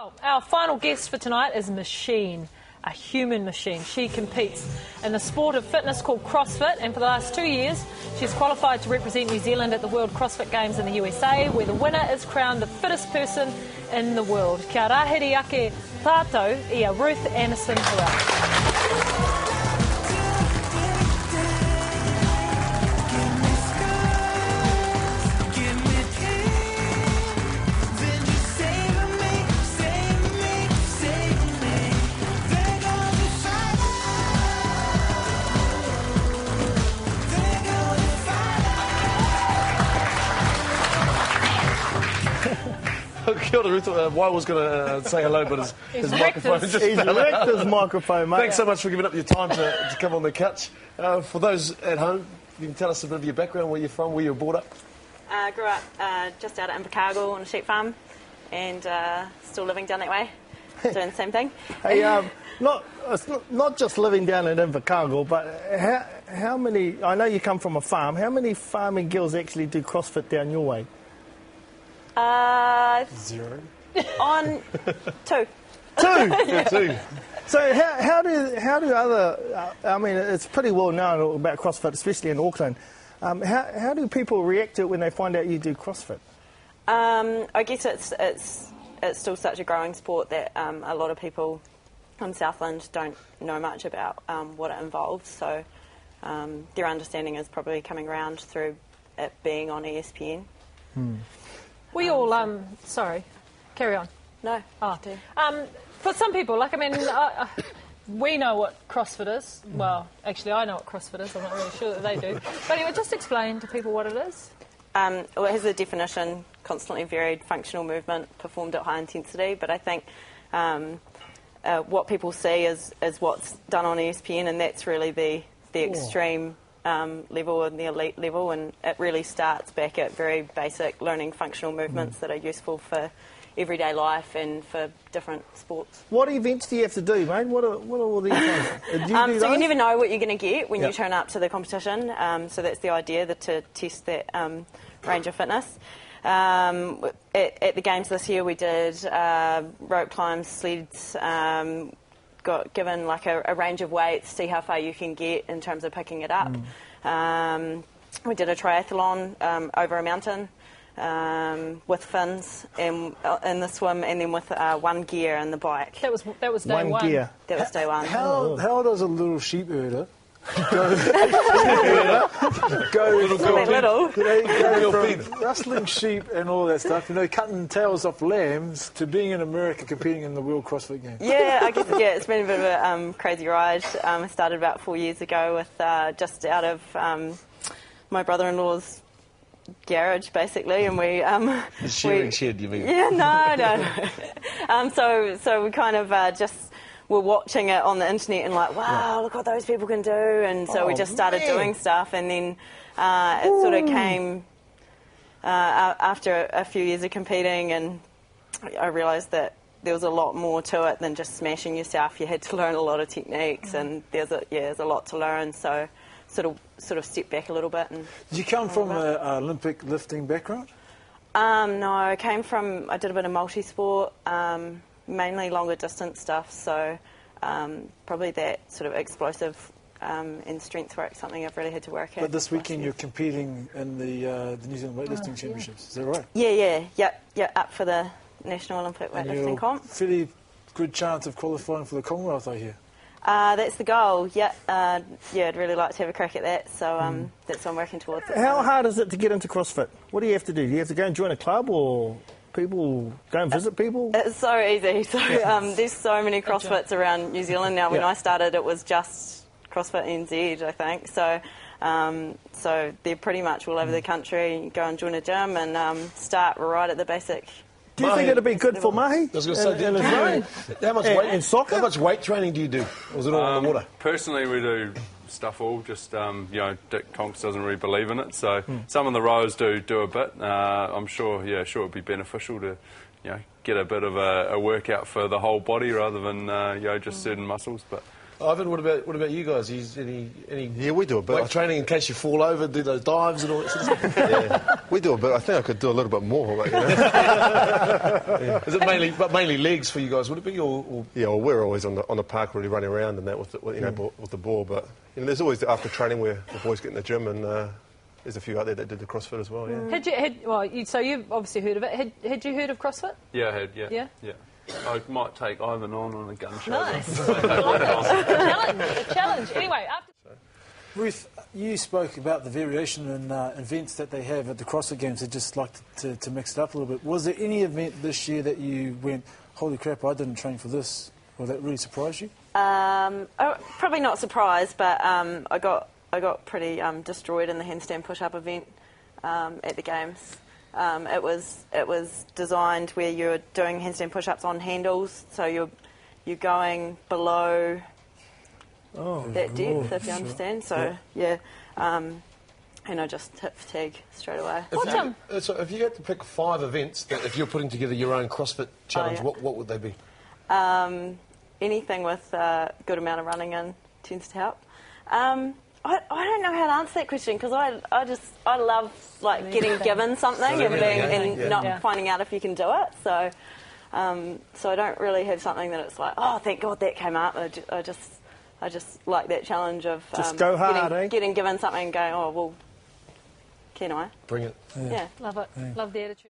Well, our final guest for tonight is Machine, a human machine. She competes in the sport of fitness called Crossfit, and for the last 2 years she's qualified to represent New Zealand at the World CrossFit Games in the USA, where the winner is crowned the fittest person in the world. Kia rahiri ake tātou ia Ruth Anderson-Horrell. Kia ora, Ruth. I was going to say hello, but his microphone just He's wrecked his microphone, mate. Thanks so much for giving up your time to come on the couch. For those at home, you can tell us a bit of your background, where you're from, where you were brought up. Grew up just out at Invercargill on a sheep farm, and still living down that way, doing the same thing. Hey, not just living down in Invercargill, but how many, I know you come from a farm, how many farming girls actually do CrossFit down your way? Zero. On two. Two. So how do other, I mean, it's pretty well known about CrossFit, especially in Auckland. How do people react to it when they find out you do CrossFit? I guess it's still such a growing sport that a lot of people in Southland don't know much about what it involves, so their understanding is probably coming around through it being on ESPN. We all, sorry, carry on. No. Oh. For some people, like, I mean, we know what CrossFit is. Well, actually, I know what CrossFit is. I'm not really sure that they do. But anyway, just explain to people what it is. Well, it has a definition: constantly varied functional movement performed at high intensity. But I think what people see is what's done on ESPN, and that's really the extreme level and the elite level, and it really starts back at very basic learning functional movements that are useful for everyday life and for different sports. What events do you have to do, mate? What are all these ones? So you never know what you're going to get when you turn up to the competition, so that's the idea, to test that range of fitness. At the games this year we did rope climbs, sleds, got given like a range of weights, see how far you can get in terms of picking it up. We did a triathlon over a mountain with fins in the swim, and then with one gear and the bike. That was day one. Gear. That was day one. How does a little sheep herder go from rustling sheep and all that stuff, cutting tails off lambs, to being in America competing in the World CrossFit Games? Yeah, I guess it's been a bit of a crazy ride. I started about 4 years ago with just out of my brother-in-law's garage, basically, and we The shearing shed, you mean? Yeah, no. So we kind of just were watching it on the internet and like, wow, look what those people can do, and so we just started doing stuff, and then it sort of came after a few years of competing, and I realised that there was a lot more to it than just smashing yourself. You had to learn a lot of techniques, and there's a lot to learn, so sort of step back a little bit. And did you come from an Olympic lifting background? No, I did a bit of multi-sport, mainly longer distance stuff, so probably that sort of explosive and strength work, something I've really had to work at. But this weekend you're competing in the New Zealand Weightlifting Championships, is that right? Yeah, up for the National Olympic Weightlifting comp. Fairly good chance of qualifying for the Commonwealth, I hear. That's the goal, I'd really like to have a crack at that, so that's what I'm working towards. How hard is it to get into CrossFit? What do you have to do? Do you have to go and join a club, or people go and visit people? It's so easy. So there's so many CrossFits around New Zealand now. When I started, it was just CrossFit NZ, I think. So they're pretty much all over the country. You go and join a gym and start right at the basic. Do you think it'd be good for Mahi? I was going to say, how much weight in soccer? How much weight training do you do? Or is it all on the water? Personally, we do stuff all. Just Dick Tonks doesn't really believe in it, so some of the rowers do a bit. I'm sure it'd be beneficial to get a bit of a workout for the whole body rather than just certain muscles. But Ivan, what about you guys? Any Yeah, we do a bit. weight training in case you fall over, do those dives and all that sort of stuff? Yeah, we do a bit. I think I could do a little bit more. But, Is it mainly legs for you guys? Would it be or yeah, well, we're always on the park really running around and that with the ball. But there's always after training where the boys get in the gym and there's a few out there that did the CrossFit as well. Yeah. So you've obviously heard of it. Had you heard of CrossFit? Yeah, I had, yeah. Yeah? I might take Ivan on a gun show. Nice. a challenge. Anyway, after... Ruth, you spoke about the variation in events that they have at the CrossFit Games. They just like to mix it up a little bit. Was there any event this year that you went, holy crap, I didn't train for this, or that really surprised you? Probably not surprised, but I got pretty destroyed in the handstand push-up event at the Games. It was designed where you're doing handstand push-ups on handles, so you're going below that depth, if you understand. So yeah, and I just hit fatigue straight away. So if you had to pick 5 events that if you're putting together your own CrossFit challenge, what would they be? Anything with a good amount of running in tends to help. I don't know how to answer that question because I love like getting given something and not finding out if you can do it. So I don't really have something that it's like, oh, thank God that came up. I just like that challenge of just go hard, getting given something and going, oh well, can I? Bring it. Yeah. Love it. Love the attitude.